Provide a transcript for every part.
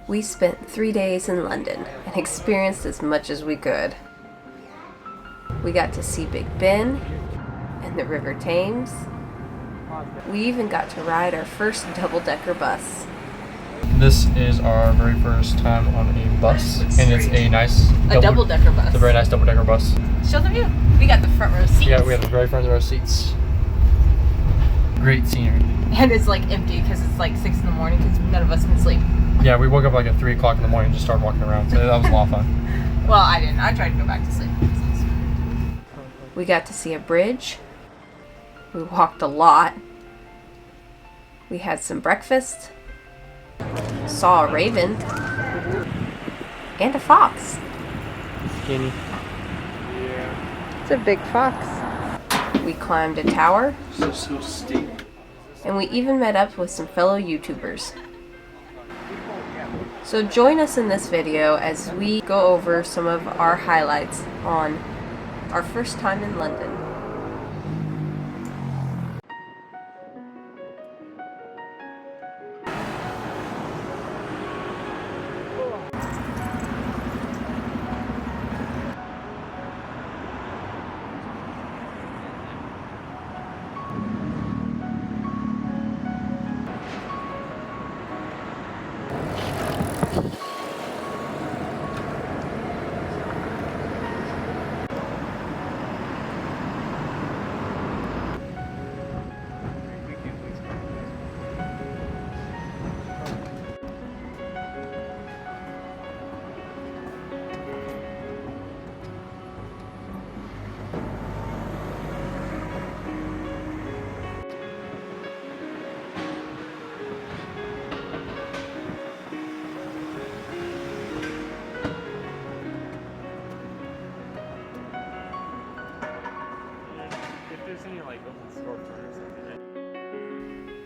We spent 3 days in London and experienced as much as we could. We got to see Big Ben and the River Thames. We even got to ride our first double-decker bus. This is our very first time on a bus, and it's a nice double-decker bus. It's a very nice double-decker bus. Show the view. We got the front row seats. Yeah, we have the very front row seats. Great scenery. And it's like empty because it's like 6 in the morning because none of us can sleep. Yeah, we woke up like at 3 o'clock in the morning and just started walking around, so that was a lot of fun. Well, I didn't. I tried to go back to sleep. We got to see a bridge. We walked a lot. We had some breakfast. Saw a raven. And a fox. Skinny. Yeah. It's a big fox. We climbed a tower. So steep. And we even met up with some fellow YouTubers. So join us in this video as we go over some of our highlights on our first time in London.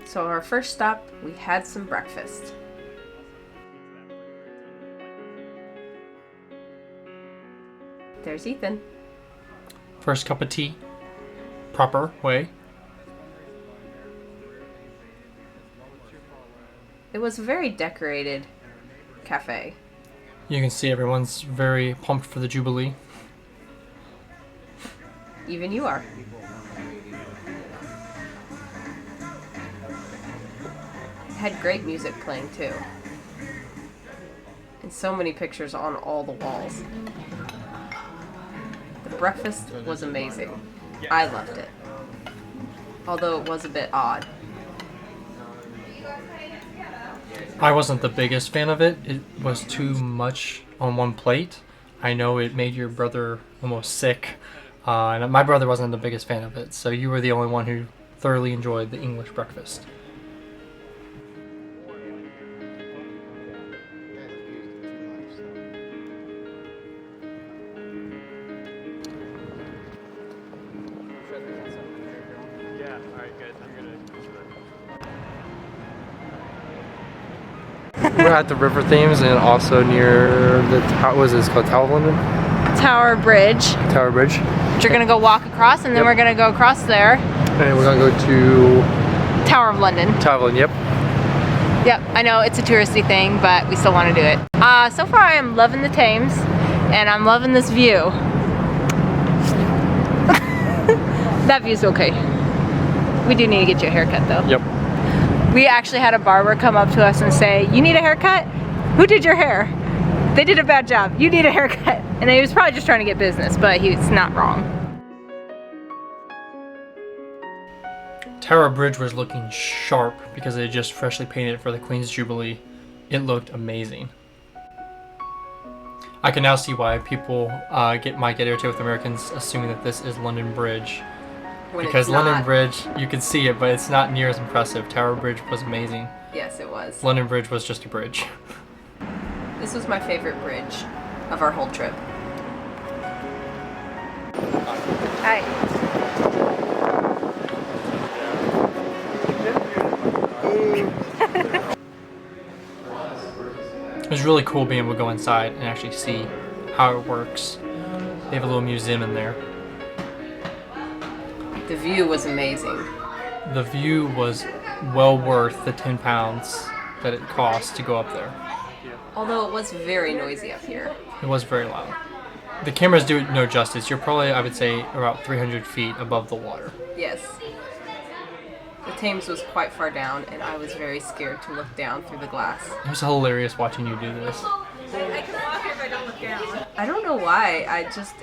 So our first stop, we had some breakfast. There's Ethan. First cup of tea. Proper way. It was a very decorated cafe. You can see everyone's very pumped for the Jubilee. Even you are. Had great music playing too. And so many pictures on all the walls. The breakfast was amazing. I loved it. Although it was a bit odd. I wasn't the biggest fan of it. It was too much on one plate. I know it made your brother almost sick. And my brother wasn't the biggest fan of it. So you were the only one who thoroughly enjoyed the English breakfast. We're at the River Thames and also near the what was this called? Tower of London? Tower Bridge. Tower Bridge. Which you're gonna go walk across, and then we're gonna go across there. And we're gonna go to Tower of London. Tower of London. Yep. Yep. I know it's a touristy thing, but we still want to do it. So far, I am loving the Thames, and I'm loving this view. That view's okay. We do need to get you a haircut, though. Yep. We actually had a barber come up to us and say, "You need a haircut? Who did your hair? They did a bad job. You need a haircut." And he was probably just trying to get business, but he's not wrong. Tower Bridge was looking sharp because they just freshly painted it for the Queen's Jubilee. It looked amazing. I can now see why people might get irritated with Americans assuming that this is London Bridge. Because London Bridge, you can see it, but it's not near as impressive. Tower Bridge was amazing. Yes, it was. London Bridge was just a bridge. This was my favorite bridge of our whole trip. Hi. It was really cool being able to go inside and actually see how it works. They have a little museum in there. The view was amazing. The view was well worth the £10 that it cost to go up there. Although it was very noisy up here. It was very loud. The cameras do it no justice. You're probably, I would say, about 300 feet above the water. Yes. The Thames was quite far down, and I was very scared to look down through the glass. It was hilarious watching you do this. I can walk here if I don't look down. I don't know why.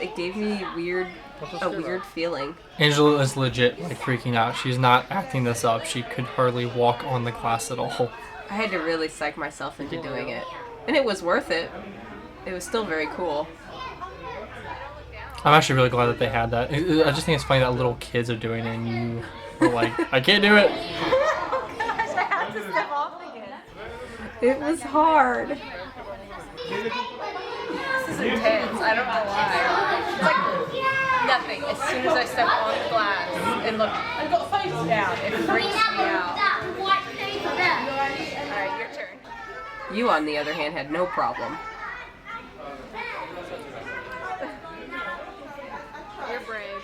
It gave me a weird feeling. Angela is legit like freaking out. She's not acting this up. She could hardly walk on the glass at all. I had to really psych myself into doing it. And it was worth it. It was still very cool. I'm actually really glad that they had that. I just think it's funny that little kids are doing it and you were like, I can't do it. Oh gosh, I have to step off again. It was hard. This is intense. I don't know why. It's like nothing. As soon as I step on the glass and look, I've got face down. It freaks me out. Alright, your turn. You, on the other hand, had no problem. You're brave.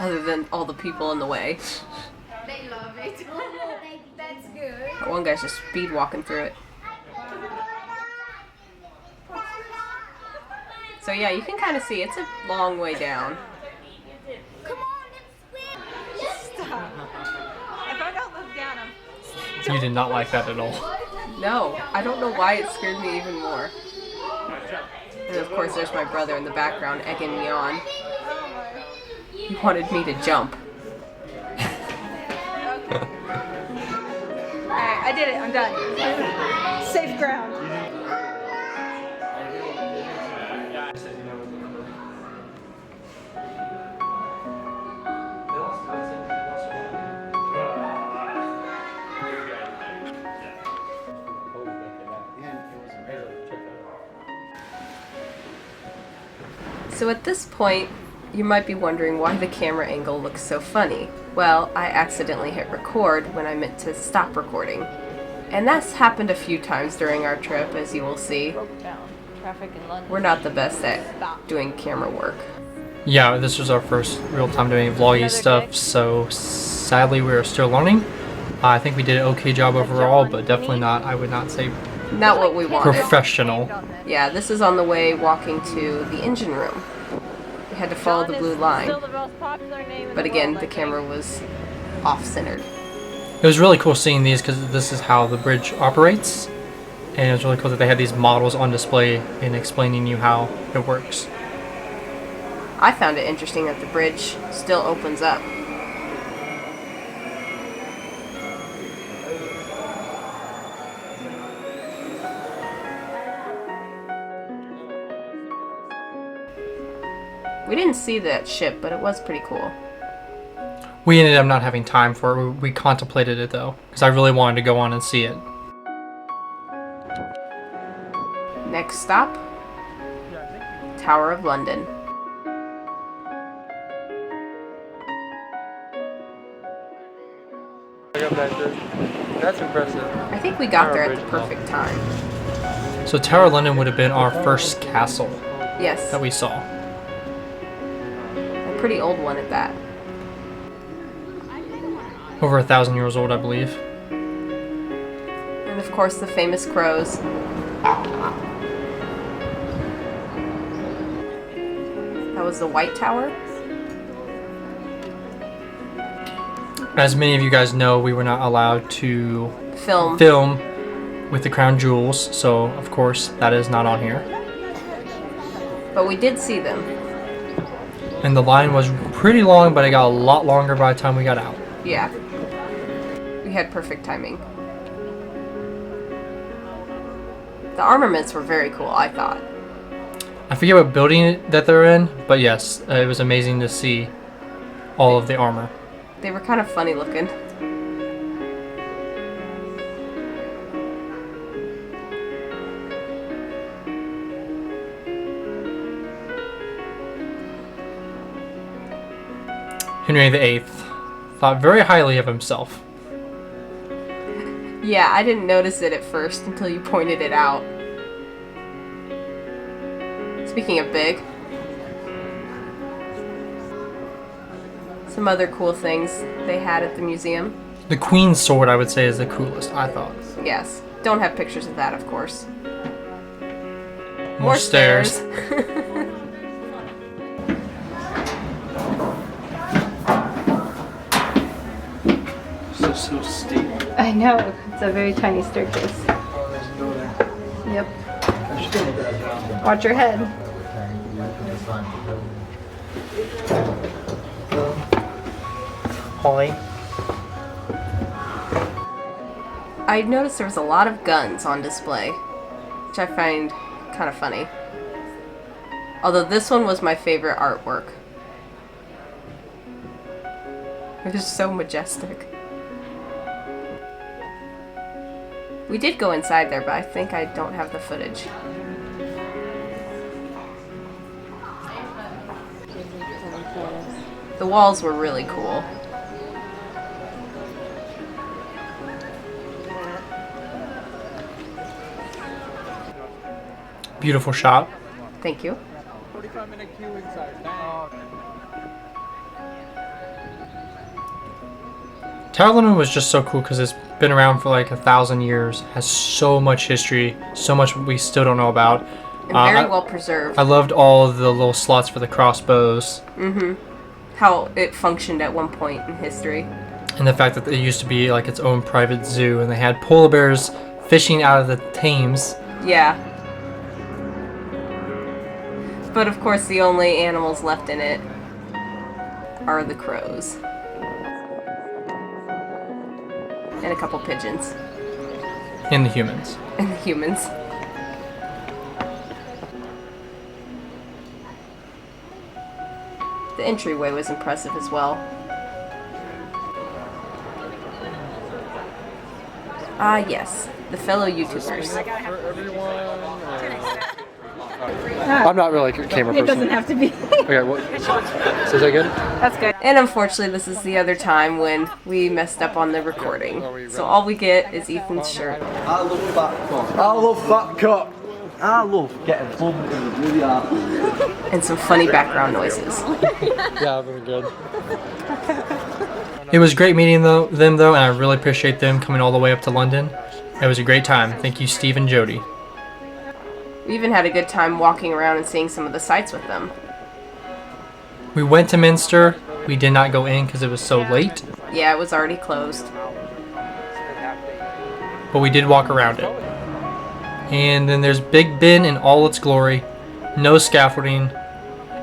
Other than all the people in the way. They love it. That's good. That one guy's just speed walking through it. So yeah, you can kind of see it's a long way down. Come on, let's swim. Stop. If I don't look down, I'm... You did not like that at all. No, I don't know why it scared me even more. And of course there's my brother in the background egging me on. He wanted me to jump. Alright, I did it. I'm done. Safe ground. So at this point, you might be wondering why the camera angle looks so funny. Well, I accidentally hit record when I meant to stop recording. And that's happened a few times during our trip, as you will see. Traffic in London. We're not the best at doing camera work. Yeah, this was our first real time doing vloggy stuff, so sadly we are still learning. I think we did an okay job overall, but definitely not, I would not say Not what we wanted. professional. Yeah, this is on the way walking to the engine room. We had to follow the blue line. But again, the camera was off-centered. It was really cool seeing these because this is how the bridge operates. And it was really cool that they had these models on display and explaining you how it works. I found it interesting that the bridge still opens up. We didn't see that ship, but it was pretty cool. We ended up not having time for it. We contemplated it though, because I really wanted to go on and see it. Next stop, Tower of London. That's impressive. I think we got there at the perfect time. So Tower of London would have been our first castle Yes, that we saw. a pretty old one at that. Over 1,000 years old, I believe. And of course the famous crows. That was the White Tower. As many of you guys know, we were not allowed to Film. film with the crown jewels, so of course that is not on here. But we did see them. And the line was pretty long, but it got a lot longer by the time we got out. Yeah. We had perfect timing. The armaments were very cool, I thought. I forget what building that they're in, but yes, it was amazing to see all of the armor. They were kind of funny looking. Henry VIII thought very highly of himself. Yeah, I didn't notice it at first until you pointed it out. Speaking of big, some other cool things they had at the museum. The Queen's sword, I would say, is the coolest, I thought. Yes. Don't have pictures of that, of course. More stairs. So steep. I know. It's a very tiny staircase. Oh, there's a door there. Yep. I should Watch your head. Holly. I noticed there was a lot of guns on display, which I find kind of funny. Although this one was my favorite artwork. It was so majestic. We did go inside there, but I think I don't have the footage. The walls were really cool. Beautiful shop. Thank you. 45-minute queue inside. Tower London was just so cool because it's been around for like 1,000 years, has so much history, so much we still don't know about. And very well preserved. I loved all of the little slots for the crossbows. Mm-hmm. How it functioned at one point in history. And the fact that it used to be like its own private zoo, and they had polar bears fishing out of the Thames. Yeah. But of course the only animals left in it are the crows. And a couple pigeons. And the humans. And the humans. The entryway was impressive as well. Ah, yes. The fellow YouTubers. I'm not really a camera person. It doesn't have to be. Okay, well, so is that good? That's good. And unfortunately, this is the other time when we messed up on the recording. So all we get is Ethan's shirt. I love fat cock. I love fat cock. I love getting bumped in the bloody arse. And some funny background noises. Yeah, very good. It was great meeting them though, and I really appreciate them coming all the way up to London. It was a great time. Thank you, Steve and Jody. We even had a good time walking around and seeing some of the sights with them. We went to Minster. We did not go in because it was so late, Yeah, it was already closed. but we did walk around it. And then there's Big Ben in all its glory. No scaffolding.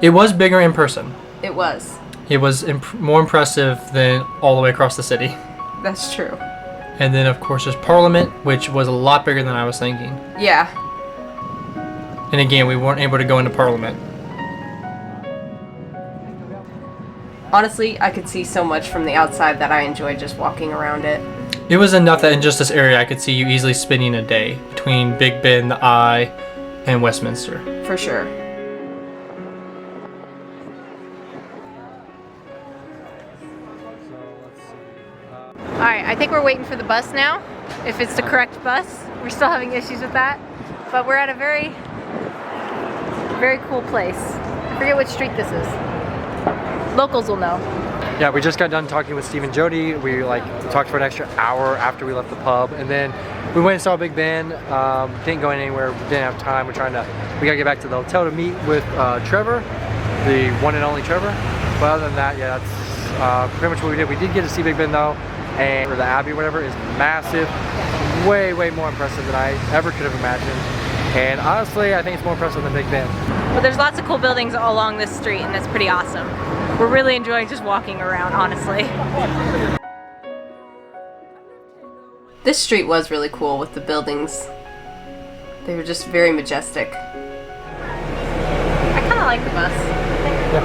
It was bigger in person. It was. It was more impressive than all the way across the city. That's true. And then, of course, there's Parliament, which was a lot bigger than I was thinking. Yeah. And again, we weren't able to go into Parliament. Honestly, I could see so much from the outside that I enjoyed just walking around it. It was enough that in just this area I could see you easily spending a day between Big Ben, the Eye, and Westminster. For sure. Alright, I think we're waiting for the bus now. If it's the correct bus. We're still having issues with that. But we're at a very, very cool place. I forget which street this is. Locals will know. Yeah, we just got done talking with Steve and Jody. We talked for an extra hour after we left the pub, and then we went and saw Big Ben. Didn't go anywhere. Didn't have time. We gotta get back to the hotel to meet with Trevor, the one and only Trevor. But other than that, yeah, that's pretty much what we did. We did get to see Big Ben though, and the Abbey, or whatever, is massive. Way, way more impressive than I ever could have imagined. And honestly, I think it's more impressive than Big Ben. Well, there's lots of cool buildings all along this street, and that's pretty awesome. We're really enjoying just walking around, honestly. This street was really cool with the buildings. They were just very majestic. I kind of like the bus. Yeah.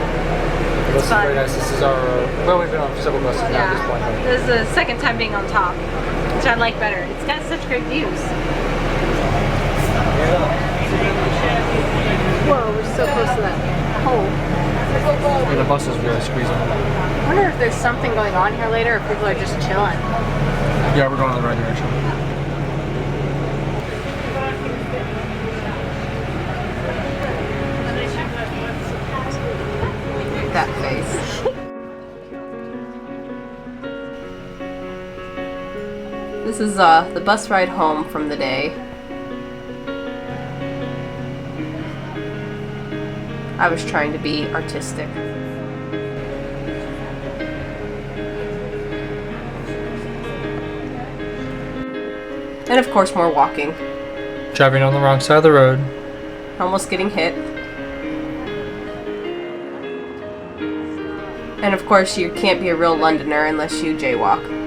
It's fun. Very nice. This is our, well, we've been on several buses now at this point. Yeah, this is the second time being on top, which I like better. It's got such great views. Whoa, we're so close to that hole. And the bus is really squeezing. I wonder if there's something going on here later, or if people are just chilling. Yeah, we're going in the right direction. That face. This is is the bus ride home from the day. I was trying to be artistic. And of course, more walking. Driving on the wrong side of the road. Almost getting hit. And of course, you can't be a real Londoner unless you jaywalk.